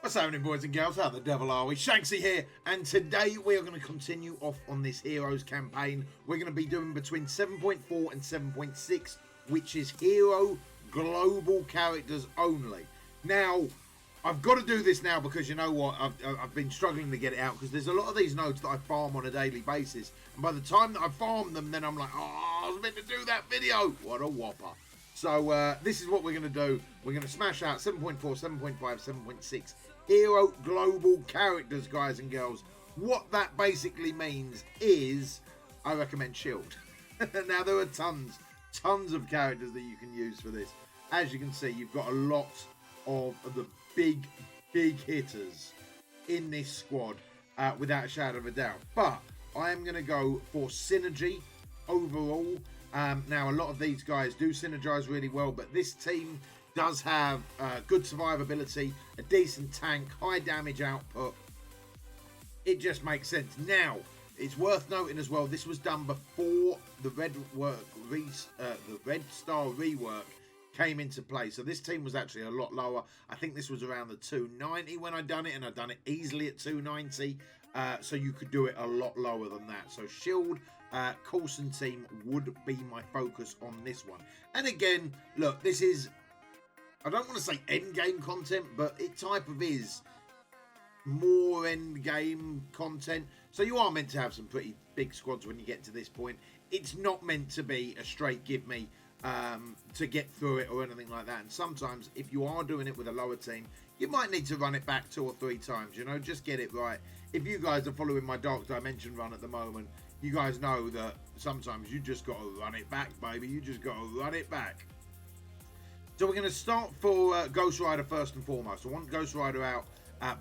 What's happening, boys and girls? How the devil are we? Shanksy here, and today we are going to continue off on this Heroes campaign. We're going to be doing between 7.4 and 7.6, which is Hero Global Characters only. Now, I've got to do this now because you know what? I've been struggling to get it out because there's a lot of these nodes that I farm on a daily basis, and by the time that I farm them, then I'm like, oh, I was meant to do that video. What a whopper. So this is what we're going to do. We're going to smash out 7.4, 7.5, 7.6 Hero Global Characters, guys and girls. What that basically means is I recommend Shield. Now, there are tons of characters that you can use for this. As you can see, you've got a lot of the big hitters in this squad without a shadow of a doubt. But I am going to go for synergy overall. Now, a lot of these guys do synergize really well, but this team does have good survivability, a decent tank, high damage output. It just makes sense. Now, it's worth noting as well, this was done before the Red Star rework came into play. So this team was actually a lot lower. I think this was around the 290 when I done it, and I done it easily at 290. So you could do it a lot lower than that. So Shield, Coulson team would be my focus on this one. And again, look, this is, I don't want to say end game content, but it type of is more end game content. So you are meant to have some pretty big squads when you get to this point. It's not meant to be a straight give me to get through it or anything like that. And sometimes if you are doing it with a lower team, you might need to run it back 2 or 3 times, you know, just get it right. If you guys are following my Dark Dimension run at the moment, you guys know that sometimes you just got to run it back, baby. You just got to run it back. So we're going to start for Ghost Rider first and foremost. I want Ghost Rider out.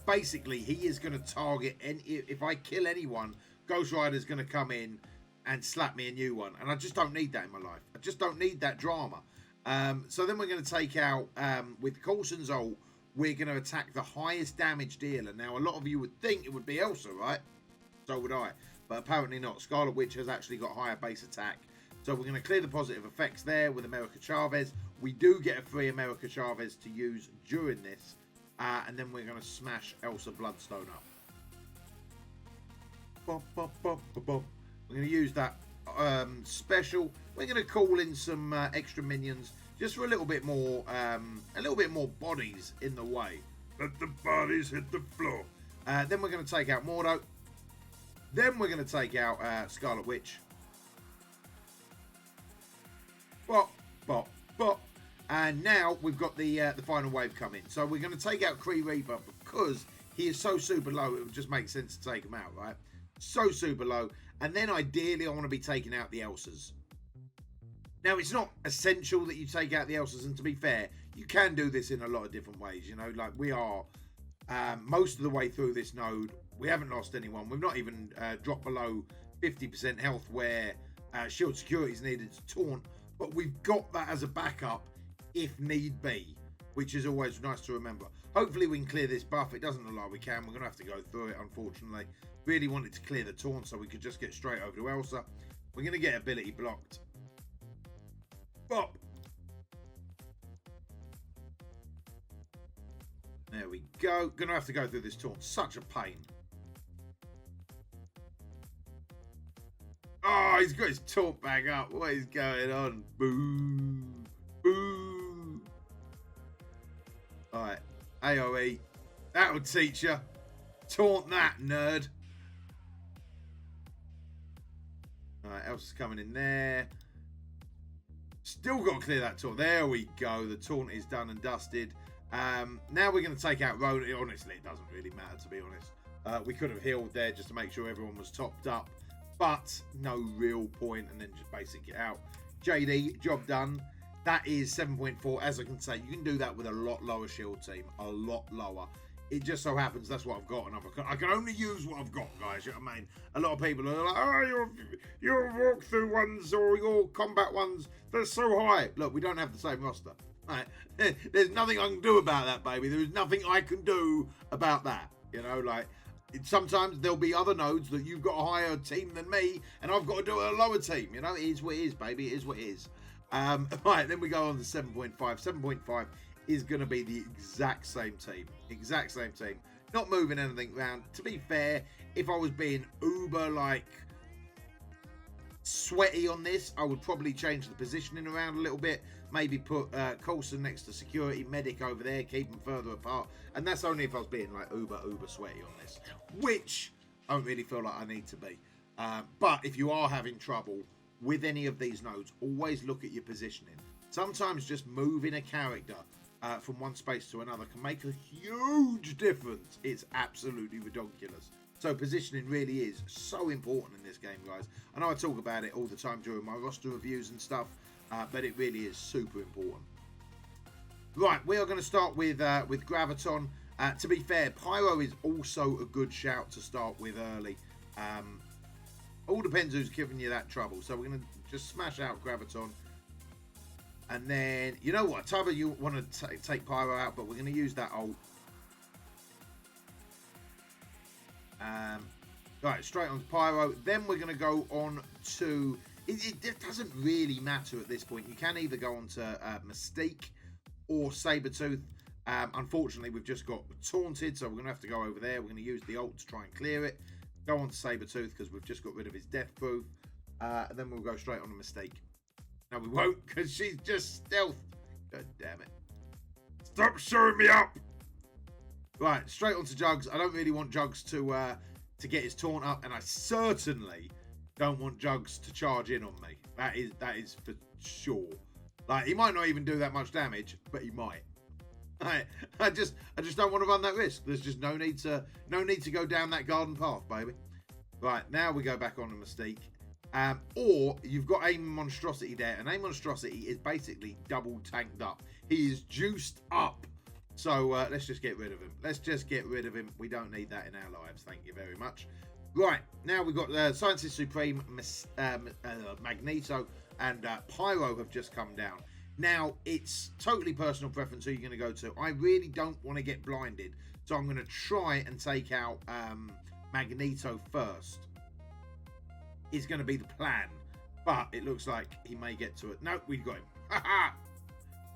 Basically, he is going to target, and if I kill anyone, Ghost Rider is going to come in and slap me a new one. And I just don't need that in my life. I just don't need that drama. So then we're going to take out, with Coulson's ult, we're going to attack the highest damage dealer. Now, a lot of you would think it would be Elsa, right? So would I. But apparently not. Scarlet Witch has actually got higher base attack. So we're going to clear the positive effects there with America Chavez. We do get a free America Chavez to use during this. And then we're going to smash Elsa Bloodstone up. Bop, bop, bop, bop, bop. We're going to use that special. We're going to call in some extra minions just for a little bit more bodies in the way. Let the bodies hit the floor. Then we're going to take out Mordo. Then we're going to take out Scarlet Witch. Bop, bop, bop. And now we've got the final wave coming. So we're going to take out Kree Reaper because he is so super low. It would just make sense to take him out, right? So super low. And then ideally I want to be taking out the Elsas. Now, it's not essential that you take out the Elsas, and to be fair, you can do this in a lot of different ways. You know, like we are most of the way through this node. We haven't lost anyone. We've not even dropped below 50% health where shield security is needed to taunt. But we've got that as a backup if need be, which is always nice to remember. Hopefully we can clear this buff. It doesn't look like we can. We're going to have to go through it, unfortunately. Really wanted to clear the taunt so we could just get straight over to Elsa. We're going to get ability blocked. Bop. There we go. Going to have to go through this taunt. Such a pain. Oh, he's got his taunt back up. What is going on? Boo. Boo. Alright. AoE. That'll teach you. Taunt that, nerd. Alright, Elsa's coming in there. Still got to clear that taunt. There we go. The taunt is done and dusted. Now we're going to take out Ronan. Honestly, it doesn't really matter, to be honest. We could have healed there just to make sure everyone was topped up. But no real point. And then just basic it out. JD, job done. That is 7.4. As I can say, you can do that with a lot lower shield team. A lot lower. It just so happens that's what I've got, and I can only use what I've got, guys. You know what I mean? A lot of people are like, oh, your walkthrough ones or your combat ones, they're so high. Look, we don't have the same roster. Right? There's nothing I can do about that, baby. There is nothing I can do about that. You know, like, sometimes there'll be other nodes that you've got a higher team than me, and I've got to do a lower team. You know, it is what it is, baby. It is what it is. Right, then we go on to 7.5. 7.5 is going to be the exact same team. Exact same team. Not moving anything around. To be fair, if I was being uber, like, sweaty on this, I would probably change the positioning around a little bit. Maybe put Coulson next to security, medic over there, keep them further apart. And that's only if I was being, like, uber sweaty on this. Which I don't really feel like I need to be. But if you are having trouble with any of these nodes, always look at your positioning. Sometimes just moving a character from one space to another can make a huge difference. It's absolutely ridiculous. So positioning really is so important in this game, guys. I know I talk about it all the time during my roster reviews and stuff, but it really is super important. Right, we are going to start with Graviton. To be fair, Pyro is also a good shout to start with early. All depends who's giving you that trouble. So we're going to just smash out Graviton. And then, you know what? Tubba, you want to take Pyro out, but we're going to use that ult. Right, straight on to Pyro. Then we're going to go on to... It doesn't really matter at this point. You can either go on to Mystique or Sabretooth. Unfortunately, we've just got Taunted, so we're going to have to go over there. We're going to use the ult to try and clear it. Go on to Sabretooth because we've just got rid of his death proof. And then we'll go straight on to Mystique. No, we won't because she's just stealth. God damn it. Stop showing me up. Right, straight on to Jugs. I don't really want Jugs to get his taunt up, and I certainly don't want Jugs to charge in on me. That is for sure. Like, he might not even do that much damage, but he might. I just don't want to run that risk. There's just no need to go down that garden path, baby. Right, now we go back on to Mystique. Or you've got Aim Monstrosity there, and Aim Monstrosity is basically double tanked up. He is juiced up. So let's just get rid of him. Let's just get rid of him. We don't need that in our lives. Thank you very much. Right, now we've got Scientist Supreme, Magneto, and Pyro have just come down. Now, it's totally personal preference who you're going to go to. I really don't want to get blinded, so I'm going to try and take out Magneto first. Is going to be the plan, but it looks like he may get to it. No, we've got him.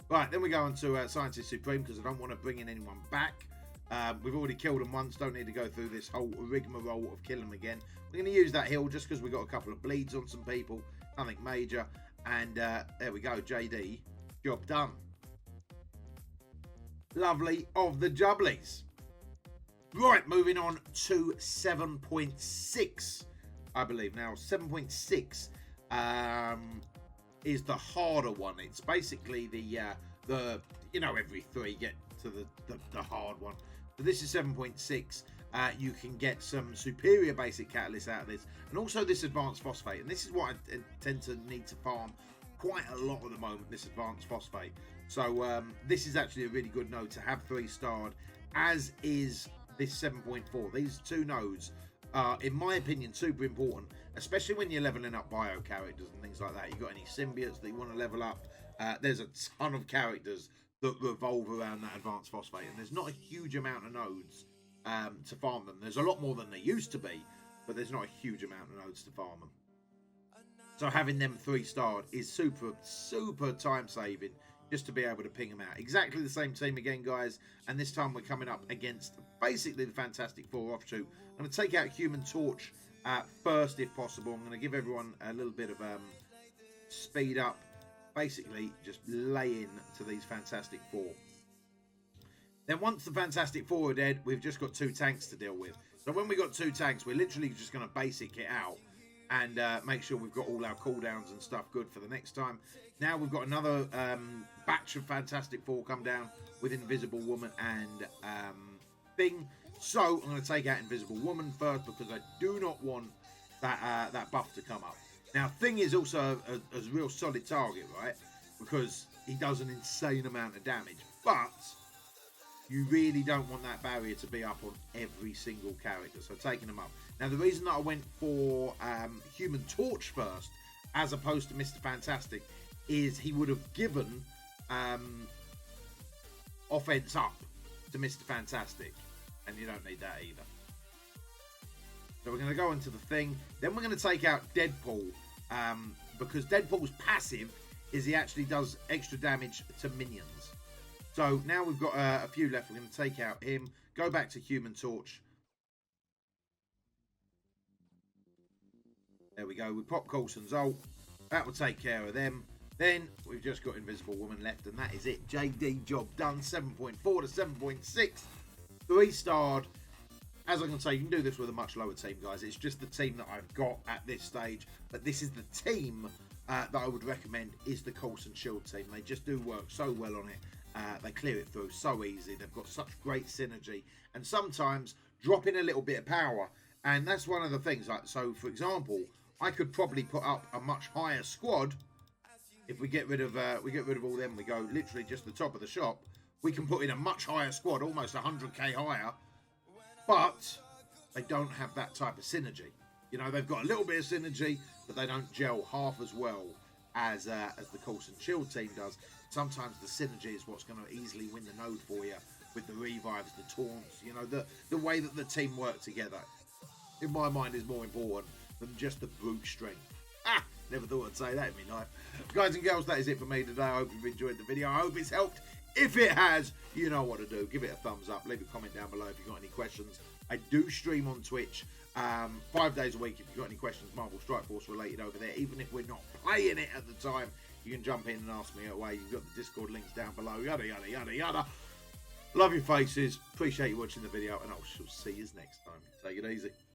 Right, then we go on to Scientist Supreme because I don't want to bring in anyone back. We've already killed him once. Don't need to go through this whole rigmarole of killing him again. We're going to use that heal just because we've got a couple of bleeds on some people. Nothing major. And there we go, JD. Job done. Lovely of the jubblies. Right, moving on to 7.6. I believe now 7.6 is the harder one. It's basically the you know, every 3 get to the hard one. So this is 7.6. You can get some superior basic catalysts out of this, and also this advanced phosphate. And this is what I tend to need to farm quite a lot at the moment. This advanced phosphate. So this is actually a really good node to have 3-starred, as is this 7.4. These two nodes. In my opinion, super important, especially when you're leveling up bio characters and things like that. You got any symbiotes that you want to level up? There's a ton of characters that revolve around that advanced phosphate, and there's not a huge amount of nodes to farm them. There's a lot more than there used to be, but there's not a huge amount of nodes to farm them. So having them 3-starred is super time saving, just to be able to ping them out. Exactly the same team again, guys, and this time we're coming up against basically the Fantastic Four offshoot. I'm going to take out Human Torch first if possible. I'm going to give everyone a little bit of speed up, basically just lay in to these Fantastic Four. Then once the Fantastic Four are dead, we've just got 2 tanks to deal with. So when we got 2 tanks, we're literally just going to basic it out and make sure we've got all our cooldowns and stuff good for the next time. Now we've got another batch of Fantastic Four come down with Invisible Woman and Thing. So I'm going to take out Invisible Woman first because I do not want that buff to come up. Now Thing is also a real solid target, right? Because he does an insane amount of damage. But you really don't want that barrier to be up on every single character. So taking them up. Now the reason that I went for Human Torch first as opposed to Mr. Fantastic is he would have given offense up to Mr. Fantastic, and you don't need that either. So we're going to go into the Thing. Then we're going to take out Deadpool, because Deadpool's passive is he actually does extra damage to minions. So now we've got a few left. We're going to take out him, go back to Human Torch. There we go. We pop Coulson's ult. That will take care of them. Then we've just got Invisible Woman left, and that is it. JD job done. 7.4 to 7.6. 3-starred. As I can say, you can do this with a much lower team, guys. It's just the team that I've got at this stage. But this is the team that I would recommend is the Coulson Shield team. They just do work so well on it. They clear it through so easy. They've got such great synergy. And sometimes drop in a little bit of power. And that's one of the things. Like, so, for example, I could probably put up a much higher squad. If we get rid of all them, we go literally just the top of the shop. We can put in a much higher squad, almost 100k higher. But they don't have that type of synergy. You know, they've got a little bit of synergy, but they don't gel half as well as the Coulson Shield team does. Sometimes the synergy is what's going to easily win the node for you with the revives, the taunts. You know, the way that the team work together, in my mind, is more important than just the brute strength. Never thought I'd say that in my life. Guys and girls, that is it for me today. I hope you've enjoyed the video. I hope it's helped. If it has, you know what to do. Give it a thumbs up. Leave a comment down below if you've got any questions. I do stream on Twitch 5 days a week. If you've got any questions, Marvel Strike Force related over there, even if we're not playing it at the time, you can jump in and ask me away. You've got the Discord links down below. Yada, yada, yada, yada. Love your faces. Appreciate you watching the video, and I shall see you next time. Take it easy.